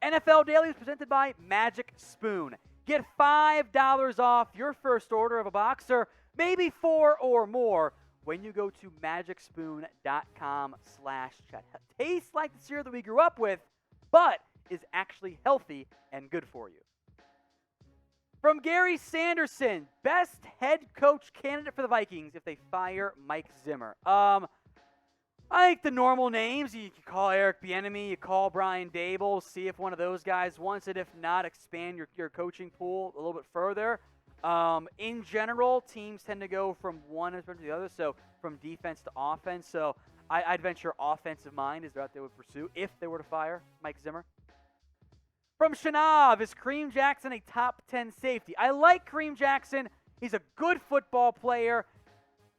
NFL Daily is presented by Magic Spoon. Get $5 off your first order of a box, or maybe 4 or more, when you go to magicspoon.com/chat. Tastes like the cereal that we grew up with, but is actually healthy and good for you. From Gary Sanderson, best head coach candidate for the Vikings if they fire Mike Zimmer. I think the normal names, you can call Eric Bieniemy, you call Brian Dable, see if one of those guys wants it. If not, expand your coaching pool a little bit further. In general, teams tend to go from one to the other, so from defense to offense. So I'd venture offensive mind is what they would pursue if they were to fire Mike Zimmer. From Shanav, is Kareem Jackson a top 10 safety? I like Kareem Jackson. He's a good football player.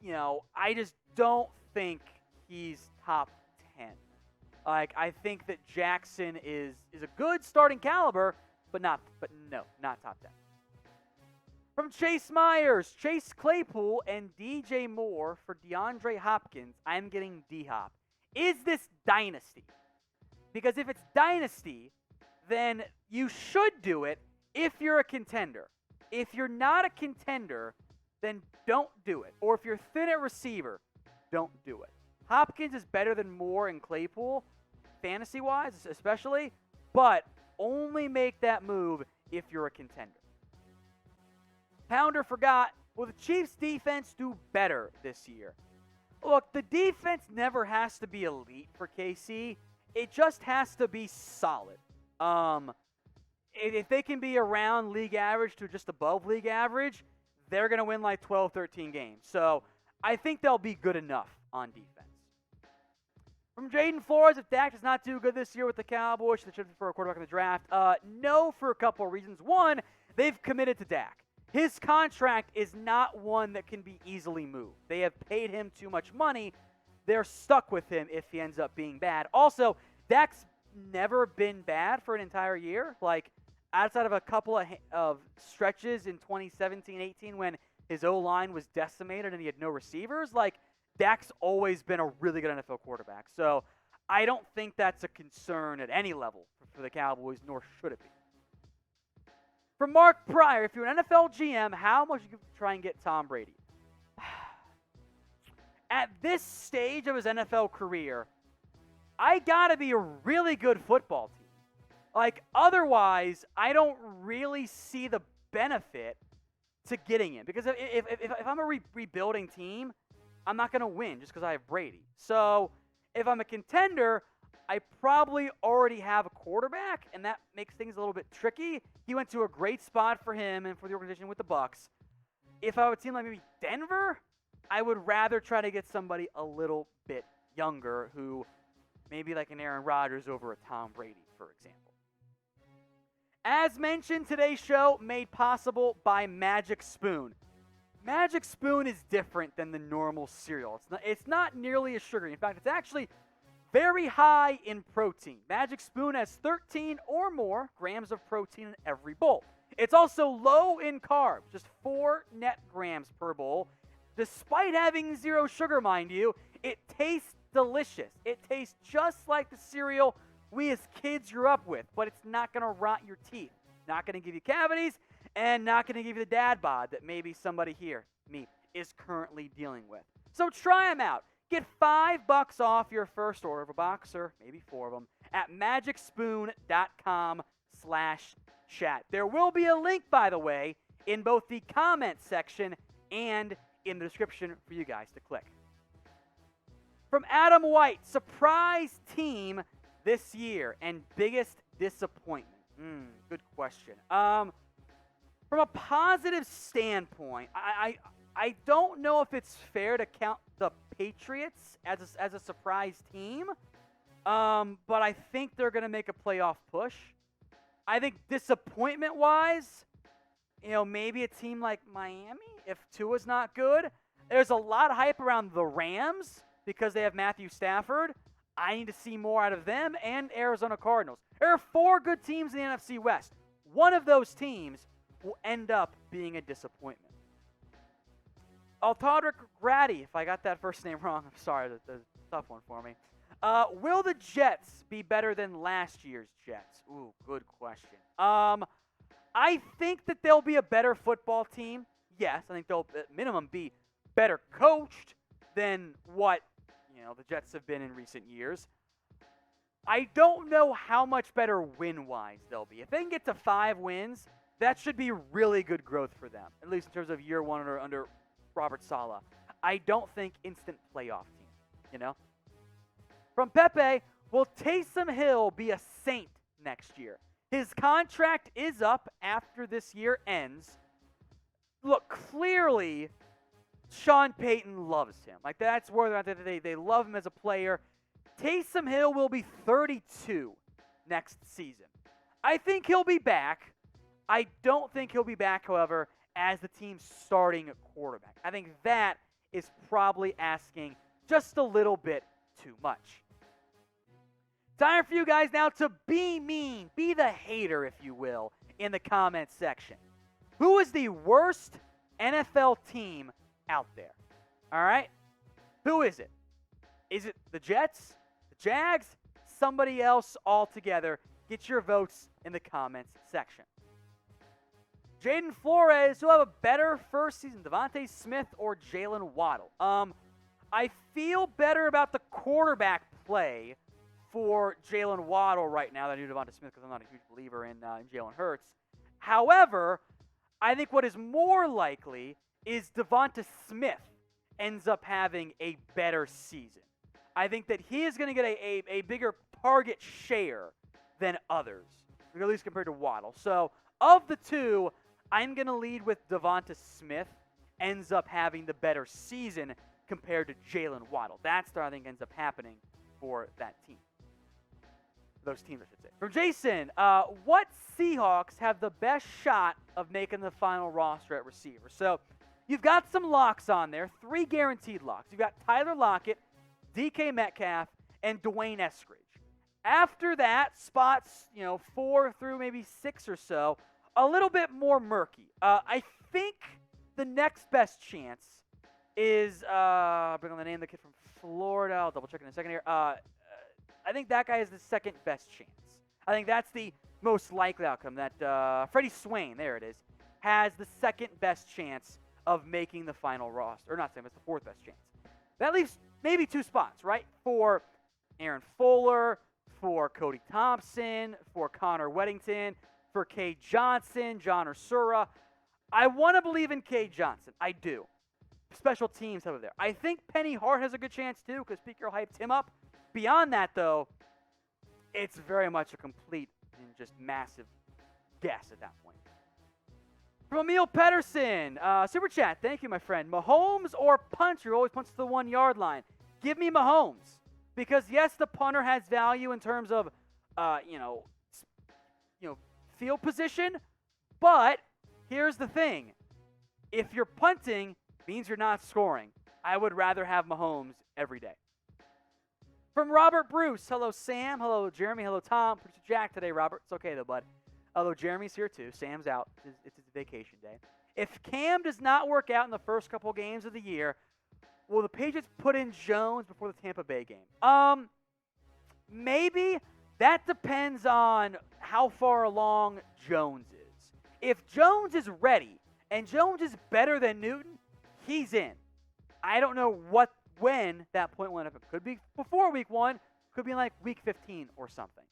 I just don't think he's top 10. I think that Jackson is a good starting caliber, but not top 10. From Chase Myers, Chase Claypool and DJ Moore for DeAndre Hopkins. I'm getting D-Hop. Is this dynasty? Because if it's dynasty, then you should do it if you're a contender. If you're not a contender, then don't do it. Or if you're thin at receiver, don't do it. Hopkins is better than Moore and Claypool, fantasy-wise especially, but only make that move if you're a contender. Pounder forgot, will the Chiefs' defense do better this year? Look, the defense never has to be elite for KC. It just has to be solid. If they can be around league average to just above league average, they're going to win like 12, 13 games. So I think they'll be good enough on defense. From Jaden Flores, if Dak does not do good this year with the Cowboys, should they trade for a quarterback in the draft? No, for a couple of reasons. One, they've committed to Dak. His contract is not one that can be easily moved. They have paid him too much money. They're stuck with him if he ends up being bad. Also, Dak's never been bad for an entire year. Like, outside of a couple of stretches in 2017-18 when his O-line was decimated and he had no receivers, like, Dak's always been a really good NFL quarterback. So I don't think that's a concern at any level for the Cowboys, nor should it be. From Mark Pryor, if you're an NFL GM, how much would you try and get Tom Brady? At this stage of his NFL career, I got to be a really good football team. Like, otherwise, I don't really see the benefit to getting him. Because if I'm a rebuilding team, I'm not going to win just because I have Brady. So if I'm a contender, I probably already have a quarterback, and that makes things a little bit tricky. He went to a great spot for him and for the organization with the Bucs. If I would team like maybe Denver, I would rather try to get somebody a little bit younger who maybe like an Aaron Rodgers over a Tom Brady, for example. As mentioned, today's show made possible by Magic Spoon. Magic Spoon is different than the normal cereal. It's not nearly as sugary. In fact, it's actually very high in protein. Magic Spoon has 13 or more grams of protein in every bowl. It's also low in carbs, just 4 net grams per bowl. Despite having 0 sugar, mind you, it tastes delicious. It tastes just like the cereal we as kids grew up with, but it's not going to rot your teeth, not going to give you cavities, and not going to give you the dad bod that maybe somebody here, me, is currently dealing with. So try them out. Get $5 off your first order of a box, or maybe 4 of them, at magicspoon.com/chat. There will be a link, by the way, in both the comment section and in the description for you guys to click. From Adam White, surprise team this year and biggest disappointment. Good question. From a positive standpoint, I don't know if it's fair to count the Patriots as a surprise team, but I think they're going to make a playoff push. I think disappointment-wise, maybe a team like Miami, if Tua's not good. There's a lot of hype around the Rams because they have Matthew Stafford. I need to see more out of them and Arizona Cardinals. There are 4 good teams in the NFC West. One of those teams will end up being a disappointment. Altadric Grady, if I got that first name wrong, I'm sorry, that's a tough one for me. Will the Jets be better than last year's Jets? Ooh, good question. I think that they'll be a better football team. Yes, I think they'll at minimum be better coached than what the Jets have been in recent years. I don't know how much better win-wise they'll be. If they can get to 5 wins, that should be really good growth for them, at least in terms of year one under Robert Saleh. I don't think instant playoff team, From Pepe, will Taysom Hill be a Saint next year? His contract is up after this year ends. Look, clearly, Sean Payton loves him. Like, that's where they love him as a player. Taysom Hill will be 32 next season. I think he'll be back. I don't think he'll be back, however, as the team's starting quarterback. I think that is probably asking just a little bit too much. Time for you guys now to be mean, be the hater, if you will, in the comments section. Who is the worst NFL team out there? All right? Who is it? Is it the Jets, the Jags, somebody else altogether? Get your votes in the comments section. Jaden Flores, who have a better first season, DeVonta Smith or Jaylen Waddle? I feel better about the quarterback play for Jaylen Waddle right now than I do DeVonta Smith because I'm not a huge believer in Jalen Hurts. However, I think what is more likely is DeVonta Smith ends up having a better season. I think that he is going to get a bigger target share than others, at least compared to Waddle. So, of the two, I'm going to lead with DeVonta Smith ends up having the better season compared to Jaylen Waddle. That's what I think ends up happening for that team. Those teams, I should say. From Jason, what Seahawks have the best shot of making the final roster at receiver? So, you've got some locks on there, 3 guaranteed locks. You've got Tyler Lockett, DK Metcalf, and Dwayne Eskridge. After that, spots, 4 through maybe 6 or so, a little bit more murky. I think the next best chance is, bring on the name of the kid from Florida. I'll double check in a second here. I think that guy is the second best chance. I think that's the most likely outcome, that Freddie Swain, there it is, has the second best chance of making the final roster. Or not second, it's the 4th best chance. That leaves maybe 2 spots, right? For Aaron Fuller, for Cody Thompson, for Connor Weddington, for Kay Johnson, John Ursura. I want to believe in Kay Johnson. I do. Special teams over there. I think Penny Hart has a good chance too, because Pete Carroll hyped him up. Beyond that, though, it's very much a complete and just massive guess at that point. From Emil Pedersen, Super Chat, thank you, my friend. Mahomes or punter, who always punts to the 1-yard line? Give me Mahomes. Because, yes, the punter has value in terms of, field position, but here's the thing. If you're punting, means you're not scoring. I would rather have Mahomes every day. From Robert Bruce, hello Sam, hello Jeremy, hello Tom. Producer Jack today, Robert. It's okay though, bud. Although Jeremy's here too. Sam's out. It's his vacation day. If Cam does not work out in the first couple games of the year, will the Patriots put in Jones before the Tampa Bay game? Maybe. That depends on how far along Jones is. If Jones is ready and Jones is better than Newton, he's in. I don't know when that point will end up. It could be before week 1, could be like week 15 or something.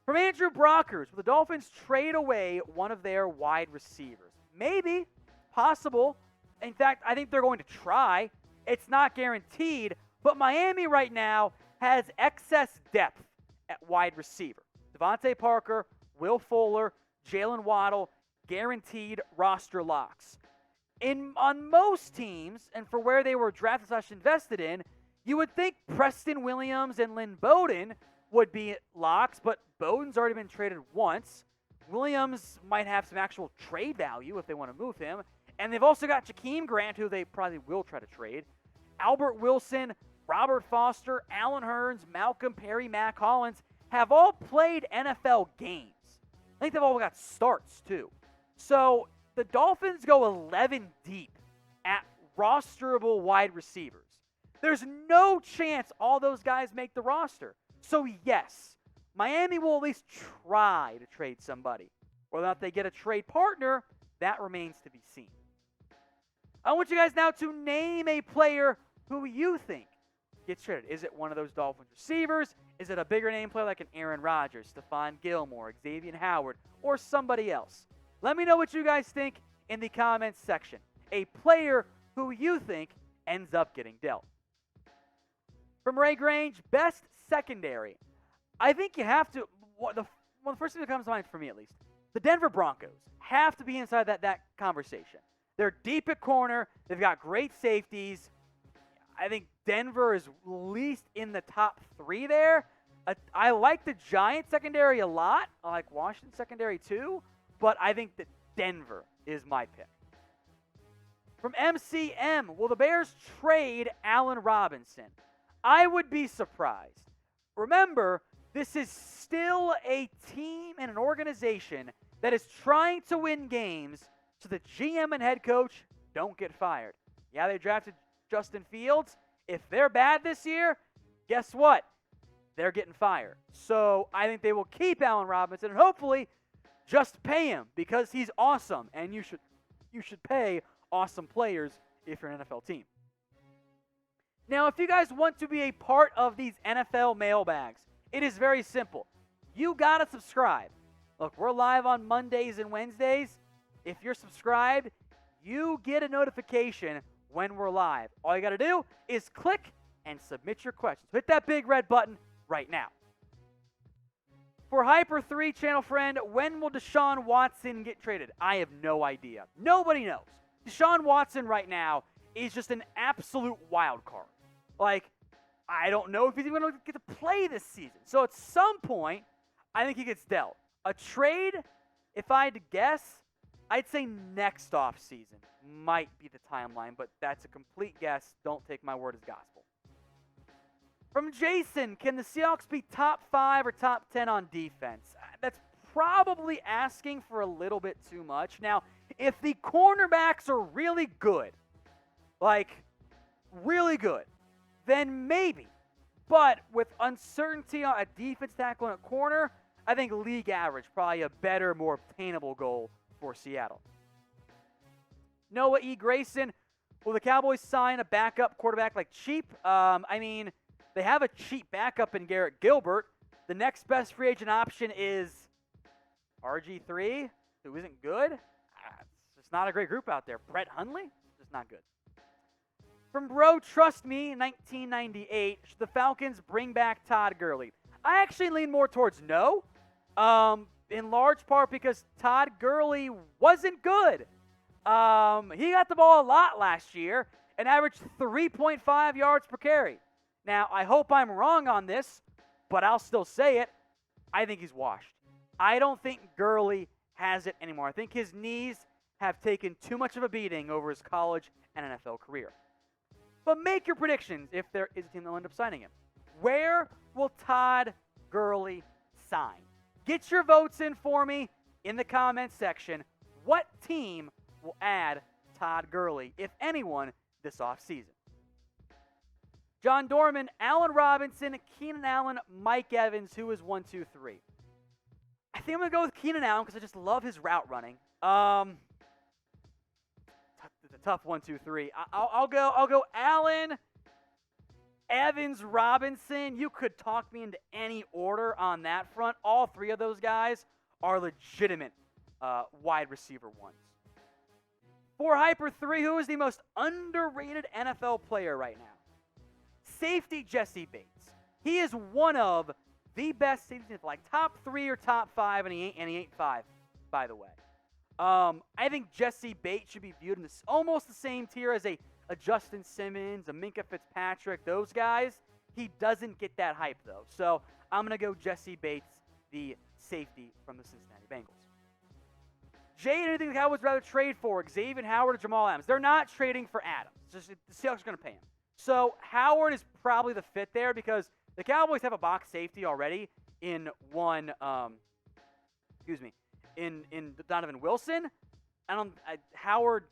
From Andrew Brockers, will the Dolphins trade away one of their wide receivers? Maybe. Possible. In fact, I think they're going to try. It's not guaranteed, but Miami right now has excess depth at wide receiver. Devontae Parker, Will Fuller, Jaylen Waddle, guaranteed roster locks. On most teams, and for where they were drafted/invested in, you would think Preston Williams and Lynn Bowden would be locks, but Bowden's already been traded once. Williams might have some actual trade value if they want to move him. And they've also got Jakeem Grant, who they probably will try to trade. Albert Wilson, Robert Foster, Alan Hearns, Malcolm Perry, Matt Collins have all played NFL games. I think they've all got starts, too. So the Dolphins go 11 deep at rosterable wide receivers. there's no chance all those guys make the roster. So, yes, Miami will at least try to trade somebody. Whether or not they get a trade partner, that remains to be seen. I want you guys now to name a player who you think gets traded. Is it one of those Dolphins receivers? Is it a bigger name player like an Aaron Rodgers, Stephon Gilmore, Xavien Howard, or somebody else? Let me know what you guys think in the comments section. A player who you think ends up getting dealt. From Ray Grange, best secondary. I think you have to, the first thing that comes to mind for me at least, the Denver Broncos have to be inside that conversation. They're deep at corner. They've got great safeties. I think Denver is at least in the top 3 there. I like the Giants secondary a lot. I like Washington secondary too. But I think that Denver is my pick. From MCM, will the Bears trade Allen Robinson? I would be surprised. Remember, this is still a team and an organization that is trying to win games so the GM and head coach don't get fired. Yeah, they drafted Justin Fields. If they're bad this year, guess what? They're getting fired. So I think they will keep Allen Robinson and hopefully just pay him because he's awesome. And you should pay awesome players if you're an NFL team. Now, if you guys want to be a part of these NFL mailbags, it is very simple. You got to subscribe. Look, we're live on Mondays and Wednesdays. If you're subscribed, you get a notification when we're live. All you got to do is click and submit your questions. Hit that big red button right now. For Hyper3 channel friend, when will Deshaun Watson get traded? I have no idea. Nobody knows. Deshaun Watson right now is just an absolute wild card. Like, I don't know if he's even going to get to play this season. So at some point, I think he gets dealt. A trade, if I had to guess, I'd say next offseason might be the timeline, but that's a complete guess. Don't take my word as gospel. From Jason, can the Seahawks be top 5 or top 10 on defense? That's probably asking for a little bit too much. Now, if the cornerbacks are really good, like really good, then maybe. But with uncertainty on a defense tackle and a corner, I think league average, probably a better, more obtainable goal for Seattle. Noah E. Grayson, will the Cowboys sign a backup quarterback like cheap? They have a cheap backup in Garrett Gilbert. The next best free agent option is RG3, who isn't good. It's just not a great group out there. Brett Hundley, just not good. From Bro Trust Me, 1998, should the Falcons bring back Todd Gurley? I actually lean more towards no, in large part because Todd Gurley wasn't good. He got the ball a lot last year and averaged 3.5 yards per carry. Now, I hope I'm wrong on this, but I'll still say it. I think he's washed. I don't think Gurley has it anymore. I think his knees have taken too much of a beating over his college and NFL career. But make your predictions if there is a team that will end up signing him. Where will Todd Gurley sign? Get your votes in for me in the comments section. What team will add Todd Gurley, if anyone, this offseason? John Dorman, Allen Robinson, Keenan Allen, Mike Evans, who is 1, 2, 3? I think I'm going to go with Keenan Allen because I just love his route running. It's a tough 1, 2, 3. I'll go Allen, Evans, Robinson. You could talk me into any order on that front. All 3 of those guys are legitimate wide receiver ones. For Hyper3, who is the most underrated NFL player right now? Safety Jesse Bates. He is one of the best safeties, like top 3 or top 5, and he ain't 5, by the way. I think Jesse Bates should be viewed in this almost the same tier as a Justin Simmons, a Minkah Fitzpatrick, those guys. He doesn't get that hype, though. So I'm going to go Jesse Bates, the safety from the Cincinnati Bengals. Jay, anything the Cowboys would rather trade for? Xavien Howard or Jamal Adams? They're not trading for Adams. Just, the Seahawks are going to pay him. So Howard is probably the fit there because the Cowboys have a box safety already in in Donovan Wilson. Howard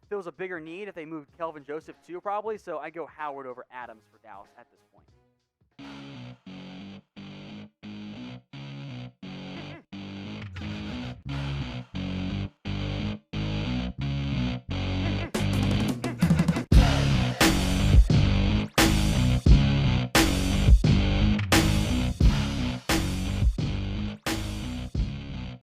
fills a bigger need if they move Kelvin Joseph too, probably. So I go Howard over Adams for Dallas at this point.